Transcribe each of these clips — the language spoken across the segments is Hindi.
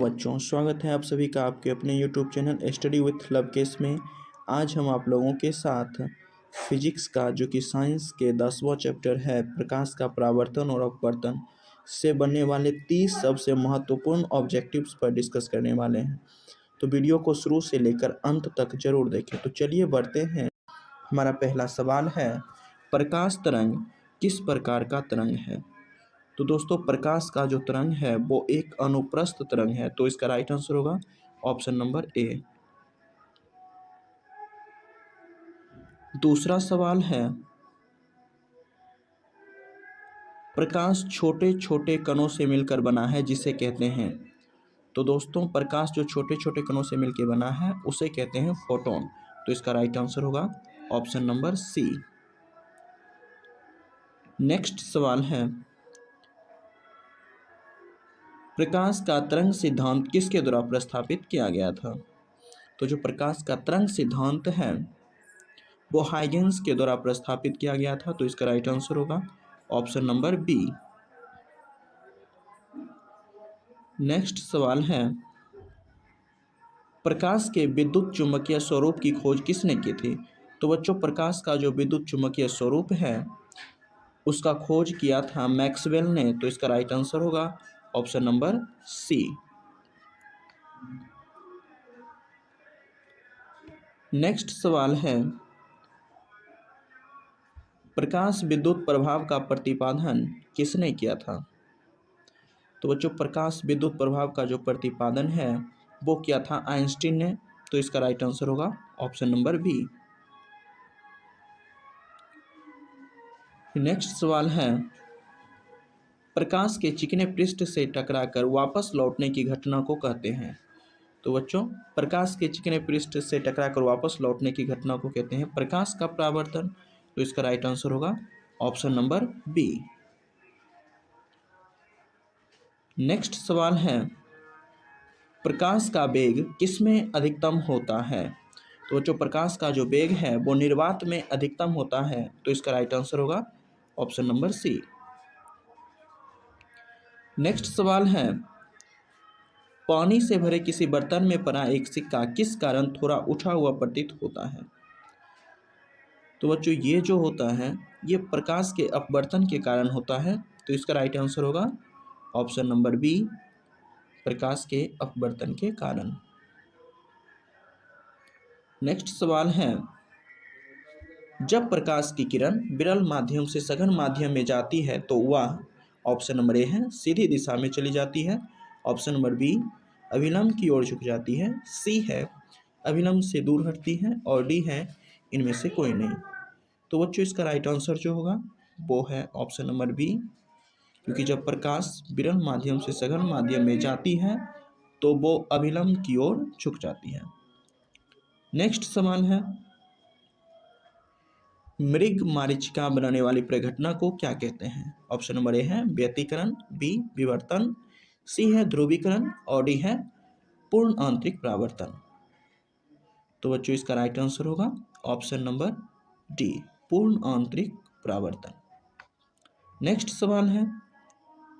बच्चों, स्वागत है आप सभी का आपके अपने YouTube channel study with Lavkesh में। आज हम आप लोगों के साथ फिजिक्स का जो कि साइंस के 10वां चैप्टर है प्रकाश का परावर्तन और अपवर्तन से बनने वाले 30 सबसे महत्वपूर्ण ऑब्जेक्टिव्स पर डिस्कस करने वाले हैं। तो वीडियो को शुरू से लेकर अंत तक जरूर देखें। तो चलिए बढ़ते हैं। हमारा पहला सवाल है, प्रकाश तरंग किस प्रकार का तरंग है? तो दोस्तों, प्रकाश का जो तरंग है वो एक अनुप्रस्थ तरंग है। तो इसका राइट आंसर होगा ऑप्शन नंबर ए। दूसरा सवाल है, प्रकाश छोटे छोटे कणों से मिलकर बना है जिसे कहते हैं। तो दोस्तों, प्रकाश जो छोटे छोटे कणों से मिलकर बना है उसे कहते हैं फोटोन। तो इसका राइट आंसर होगा ऑप्शन नंबर सी। नेक्स्ट सवाल है, प्रकाश का तरंग सिद्धांत किसके द्वारा प्रस्तावित किया गया था? तो जो प्रकाश का तरंग सिद्धांत है वो हाइगेंस के द्वारा प्रस्तावित किया गया था। तो इसका राइट आंसर होगा ऑप्शन नंबर बी। नेक्स्ट सवाल है, प्रकाश के विद्युत चुम्बकीय स्वरूप की खोज किसने की थी? तो बच्चों, प्रकाश का जो विद्युत चुम्बकीय स्वरूप है उसका खोज किया था मैक्सवेल ने। तो इसका राइट आंसर होगा ऑप्शन नंबर सी। नेक्स्ट सवाल है, प्रकाश विद्युत प्रभाव का प्रतिपादन किसने किया था? तो बच्चों, प्रकाश विद्युत प्रभाव का जो प्रतिपादन है वो किया था आइंस्टीन ने। तो इसका राइट आंसर होगा ऑप्शन नंबर बी। नेक्स्ट सवाल है, प्रकाश के चिकने पृष्ठ से टकराकर वापस लौटने की घटना को कहते हैं। तो बच्चों, प्रकाश के चिकने पृष्ठ से टकराकर वापस लौटने की घटना को कहते हैं प्रकाश का परावर्तन। तो इसका राइट आंसर होगा ऑप्शन नंबर बी। नेक्स्ट सवाल है, प्रकाश का वेग किसमें अधिकतम होता है? तो जो प्रकाश का जो वेग है वो निर्वात में अधिकतम होता है। तो इसका राइट आंसर होगा ऑप्शन नंबर सी। नेक्स्ट सवाल है, पानी से भरे किसी बर्तन में पड़ा एक सिक्का किस कारण थोड़ा उठा हुआ प्रतीत होता है? तो बच्चों, ये जो होता है ये प्रकाश के अपवर्तन के कारण होता है। तो इसका राइट आंसर होगा ऑप्शन नंबर बी, प्रकाश के अपवर्तन के कारण। नेक्स्ट सवाल है, जब प्रकाश की किरण विरल माध्यम से सघन माध्यम में जाती है तो वह, ऑप्शन नंबर ए है, सीधी दिशा में चली जाती है। ऑप्शन नंबर बी, अभिलंब की ओर झुक जाती है। सी है, अभिलंब से दूर हटती है। और डी है, इनमें से कोई नहीं। तो बच्चों, इसका राइट आंसर जो होगा वो है ऑप्शन नंबर बी, क्योंकि जब प्रकाश विरल माध्यम से सघन माध्यम में जाती है तो वो अभिलंब की ओर झुक जाती है। नेक्स्ट सवाल है, मृग मारीचिका बनाने वाली प्रघटना को क्या कहते हैं? ऑप्शन नंबर ए है व्यतिकरण, बी विवर्तन, सी है ध्रुवीकरण और डी है पूर्ण आंतरिक परावर्तन। तो बच्चों, इसका राइट आंसर होगा ऑप्शन नंबर डी, पूर्ण आंतरिक परावर्तन। नेक्स्ट सवाल है,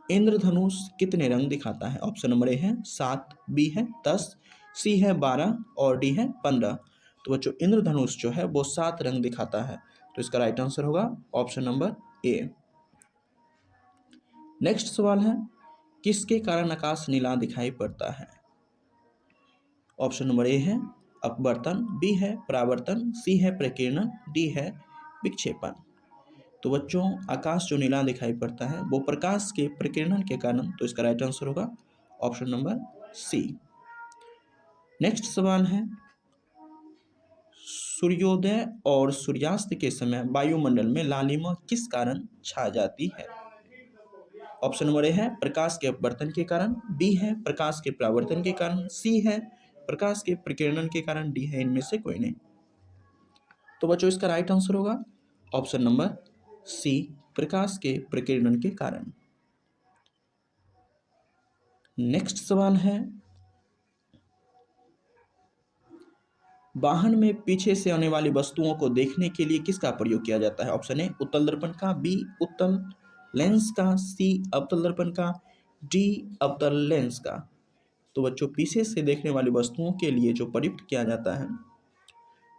इंद्रधनुष कितने रंग दिखाता है? ऑप्शन नंबर ए है 7, बी है 10, सी है 12 और डी है 15। तो बच्चों, इंद्रधनुष जो है वो 7 रंग दिखाता है। तो इसका राइट आंसर होगा ऑप्शन नंबर ए। नेक्स्ट सवाल है, किसके कारण आकाश नीला दिखाई पड़ता है? ऑप्शन नंबर ए है अपवर्तन, बी है परावर्तन, सी है प्रकीर्णन, डी है विक्षेपण। तो बच्चों, आकाश जो नीला दिखाई पड़ता है वो प्रकाश के प्रकीर्णन के कारण। तो इसका राइट आंसर होगा ऑप्शन नंबर सी। नेक्स्ट सवाल है, सूर्योदय और सूर्यास्त के समय वायुमंडल में लालिमा किस कारण छा जाती है? ऑप्शन नंबर ए है प्रकाश के अपवर्तन के कारण, बी है प्रकाश के परावर्तन के कारण, सी है प्रकाश के प्रकीर्णन के कारण, डी है इनमें से कोई नहीं। तो बच्चों, इसका राइट आंसर होगा ऑप्शन नंबर सी, प्रकाश के प्रकीर्णन के कारण। नेक्स्ट सवाल है, वाहन में पीछे से आने वाली वस्तुओं को देखने के लिए किसका प्रयोग किया जाता है? ऑप्शन ए उत्तल दर्पण का, बी उत्तल लेंस का, सी अवतल दर्पण का, डी अवतल लेंस का। तो बच्चों पीछे से देखने वाली वस्तुओं के लिए जो प्रयुक्त किया जाता है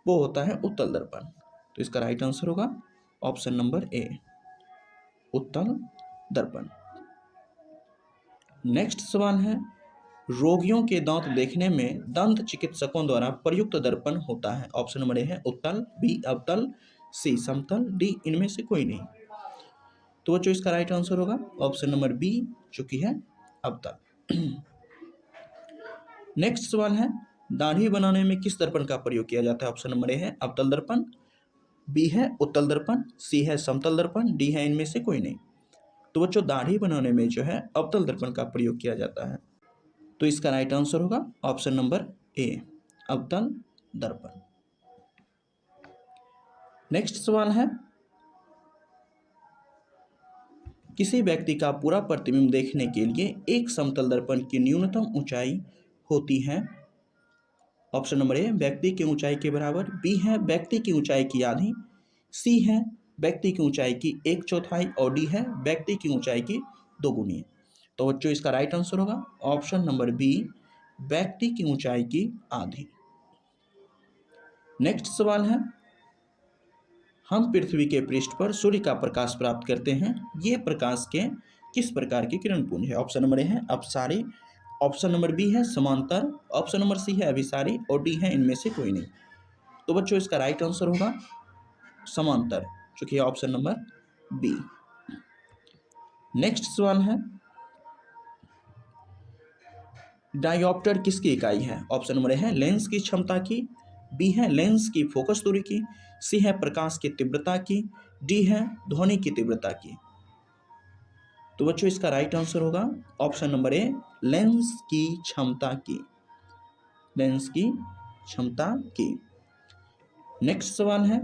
वो होता है उत्तल दर्पण। तो इसका राइट आंसर होगा ऑप्शन नंबर ए, उत्तल दर्पण। नेक्स्ट सवाल है, रोगियों के दांत देखने में दंत चिकित्सकों द्वारा प्रयुक्त दर्पण होता है। ऑप्शन नंबर ए है उत्तल, बी अवतल, सी समतल, डी इनमें से कोई नहीं। तो बच्चों इसका राइट आंसर होगा ऑप्शन नंबर बी, जो कि है अवतल। नेक्स्ट सवाल है, दाढ़ी बनाने में किस दर्पण का प्रयोग किया जाता है। ऑप्शन नंबर ए है अवतल दर्पण, बी है उत्तल दर्पण, सी है समतल दर्पण, डी है इनमें से कोई नहीं। तो बच्चों दाढ़ी बनाने में जो है अवतल दर्पण का प्रयोग किया जाता है। तो इसका राइट आंसर होगा ऑप्शन नंबर ए, अवतल दर्पण। नेक्स्ट सवाल है, किसी व्यक्ति का पूरा प्रतिबिंब देखने के लिए एक समतल दर्पण की न्यूनतम ऊंचाई होती है। ऑप्शन नंबर ए व्यक्ति की ऊंचाई के बराबर, बी है व्यक्ति की ऊंचाई की आधी, सी है व्यक्ति की ऊंचाई की 1/4 और डी है व्यक्ति की ऊंचाई की 2 गुनी। तो बच्चों इसका राइट आंसर होगा ऑप्शन नंबर बी, व्यक्ति की ऊंचाई की आधी। नेक्स्ट सवाल है, हम पृथ्वी के पृष्ठ पर सूर्य का प्रकाश प्राप्त करते हैं, ये प्रकाश के किस प्रकार के किरण पुंज है। ऑप्शन नंबर ए है अपसारी, ऑप्शन नंबर बी है समांतर, ऑप्शन नंबर सी है अभिसारी और डी है इनमें से कोई नहीं। तो बच्चों इसका राइट आंसर होगा समांतर, जो कि ऑप्शन नंबर बी। नेक्स्ट सवाल है, डायोप्टर किसकी इकाई है। ऑप्शन नंबर ए है लेंस की क्षमता की, बी है लेंस की फोकस दूरी की, सी है प्रकाश की तीव्रता की, डी है ध्वनि की तीव्रता की। तो बच्चों इसका राइट आंसर होगा ऑप्शन नंबर ए, लेंस की क्षमता की, लेंस की क्षमता की। नेक्स्ट सवाल है,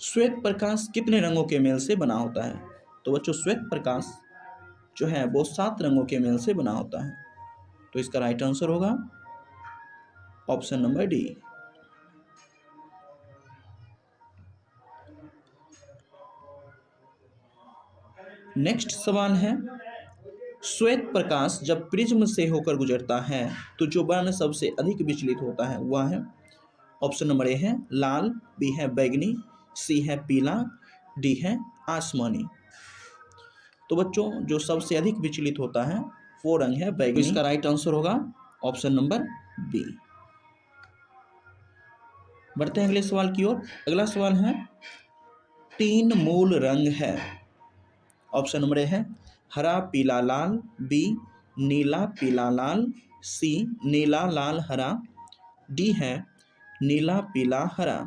श्वेत प्रकाश कितने रंगों के मेल से बना होता है। तो बच्चों श्वेत प्रकाश जो है वो 7 रंगों के मेल से बना होता है। तो इसका राइट आंसर होगा ऑप्शन नंबर डी। नेक्स्ट सवाल है, श्वेत प्रकाश जब प्रिज्म से होकर गुजरता है तो जो वर्ण सबसे अधिक विचलित होता है वह है। ऑप्शन नंबर ए है लाल, बी है बैगनी, सी है पीला, डी है आसमानी। तो बच्चों जो सबसे अधिक विचलित होता है वो रंग है बैगनी। इसका राइट आंसर होगा ऑप्शन नंबर बी। बढ़ते हैं अगले सवाल की ओर। अगला सवाल है, 3 मूल रंग है। ऑप्शन नंबर ए है हरा पीला लाल, बी नीला पीला लाल, सी नीला लाल हरा, डी है नीला पीला हरा।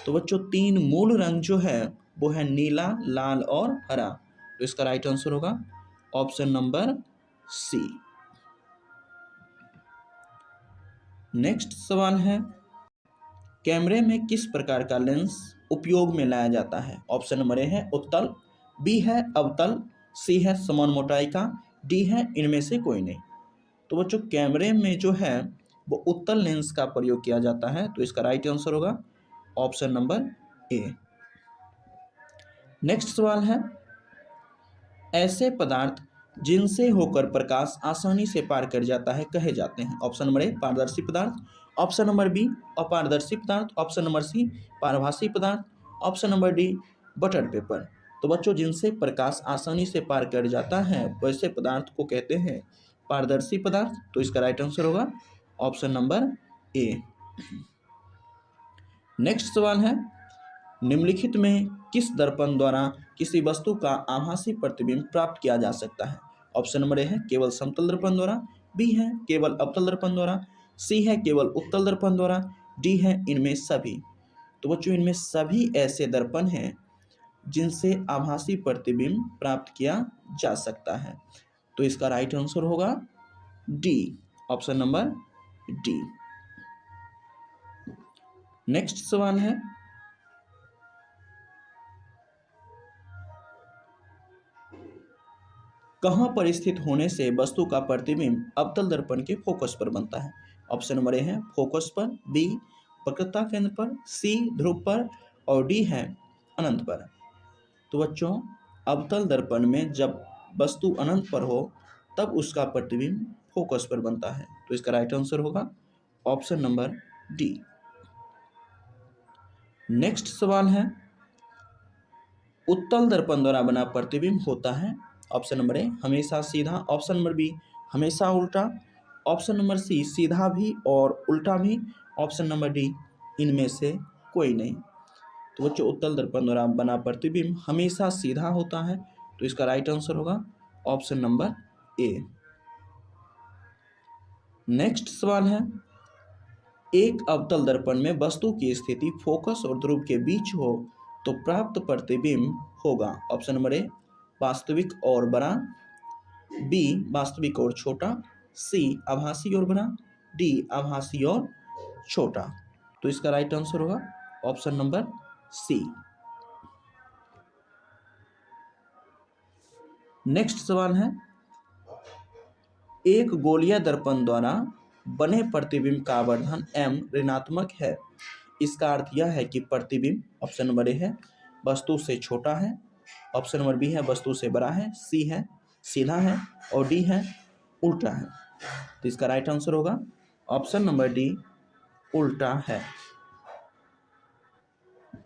तो बच्चों 3 मूल रंग जो है वो है नीला, लाल और हरा। तो इसका राइट आंसर होगा ऑप्शन नंबर सी। नेक्स्ट सवाल है, कैमरे में किस प्रकार का लेंस उपयोग में लाया जाता है। ऑप्शन नंबर ए है उत्तल, बी है अवतल, सी है समान मोटाई का, डी है इनमें से कोई नहीं। तो बच्चों कैमरे में जो है वो उत्तल लेंस का प्रयोग किया जाता है। तो इसका राइट आंसर होगा ऑप्शन नंबर ए। नेक्स्ट सवाल है, ऐसे पदार्थ जिनसे होकर प्रकाश आसानी से पार कर जाता है कहे जाते हैं। ऑप्शन नंबर ए पारदर्शी पदार्थ, ऑप्शन नंबर बी अपारदर्शी पदार्थ, ऑप्शन नंबर सी पारभासी पदार्थ, option number D butter paper. तो बच्चों जिनसे प्रकाश आसानी से पार कर जाता है वैसे पदार्थ को कहते हैं पारदर्शी पदार्थ। तो इसका राइट आंसर होगा ऑप्शन नंबर ए। नेक्स्ट सवाल है, निम्नलिखित में किस दर्पण द्वारा किसी वस्तु का आभासी प्रतिबिंब प्राप्त किया जा सकता है। ऑप्शन नंबर ए है केवल समतल दर्पण द्वारा, बी है केवल अवतल दर्पण द्वारा, सी है केवल उत्तल दर्पण द्वारा, डी है इनमें सभी। तो बच्चों इनमें सभी ऐसे दर्पण हैं जिनसे आभासी प्रतिबिंब प्राप्त किया जा सकता है। तो इसका राइट आंसर होगा D, option number D. Next सवाल है, कहाँ पर स्थित होने से वस्तु का प्रतिबिंब अवतल दर्पण के फोकस पर बनता है। ऑप्शन नंबर ए है फोकस पर, बी वक्रता केंद्र पर, सी ध्रुव पर और डी है अनंत पर। तो बच्चों अवतल दर्पण में जब वस्तु अनंत पर हो तब उसका प्रतिबिंब फोकस पर बनता है। तो इसका राइट आंसर होगा ऑप्शन नंबर डी। नेक्स्ट सवाल है, उत्तल दर्पण द्वारा बना प्रतिबिंब होता है। ऑप्शन नंबर ए हमेशा सीधा, ऑप्शन नंबर बी हमेशा उल्टा, ऑप्शन नंबर सी सीधा भी और उल्टा भी, ऑप्शन नंबर डी इनमें से कोई नहीं। तो बच्चों उत्तल दर्पण द्वारा बना प्रतिबिंब हमेशा सीधा होता है। तो इसका राइट आंसर होगा ऑप्शन नंबर ए। नेक्स्ट सवाल है, एक अवतल दर्पण में वस्तु की स्थिति फोकस और ध्रुव के बीच हो तो प्राप्त प्रतिबिंब होगा। ऑप्शन नंबर ए वास्तविक और बड़ा, बी वास्तविक और छोटा, सी आभासी और बड़ा, डी आभासी और छोटा। तो इसका राइट आंसर होगा ऑप्शन नंबर सी। नेक्स्ट सवाल है, एक गोलीय दर्पण द्वारा बने प्रतिबिंब का आवर्धन m ऋणात्मक है। इसका अर्थ यह है कि प्रतिबिंब ऑप्शन नंबर ए है वस्तु से छोटा है, ऑप्शन नंबर बी है वस्तु से बड़ा है, सी है सीधा है और डी है उल्टा है। तो इसका राइट आंसर होगा ऑप्शन नंबर डी उल्टा है।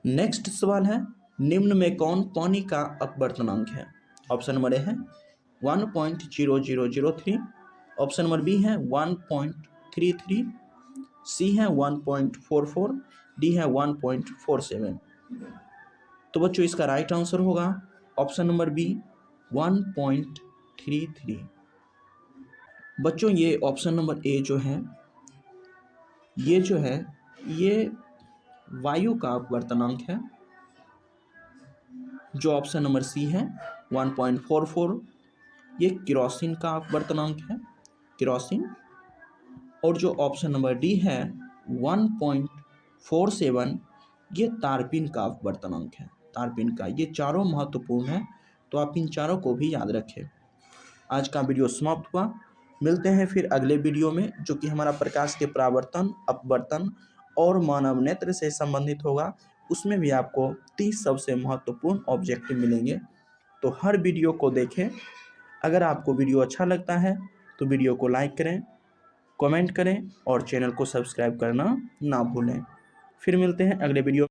नेक्स्ट सवाल है, निम्न में कौन पानी का अपवर्तनांक है। ऑप्शन नंबर ए है 1.0003, ऑप्शन नंबर बी है 1.33, सी है 1.44, डी है 1.47। तो बच्चों इसका राइट आंसर होगा ऑप्शन नंबर बी 1.33। बच्चों ये ऑप्शन नंबर ए जो है ये वायु का अपवर्तनांक है। जो ऑप्शन नंबर सी है 1.44 ये केरोसिन का अपवर्तनांक है, केरोसिन। और जो ऑप्शन नंबर डी है 1.47 ये तारपीन का अपवर्तनांक है, तारपीन का। ये चारों महत्वपूर्ण है, तो आप इन चारों को भी याद रखें। आज का वीडियो समाप्त हुआ, मिलते हैं फिर अगले वीडियो में जो कि हमारा प्रकाश के परावर्तन, अपवर्तन और मानव नेत्र से संबंधित होगा। उसमें भी आपको 30 सबसे महत्वपूर्ण ऑब्जेक्टिव मिलेंगे। तो हर वीडियो को देखें। अगर आपको वीडियो अच्छा लगता है तो वीडियो को लाइक करें, कमेंट करें और चैनल को सब्सक्राइब करना ना भूलें। फिर मिलते हैं अगले वीडियो।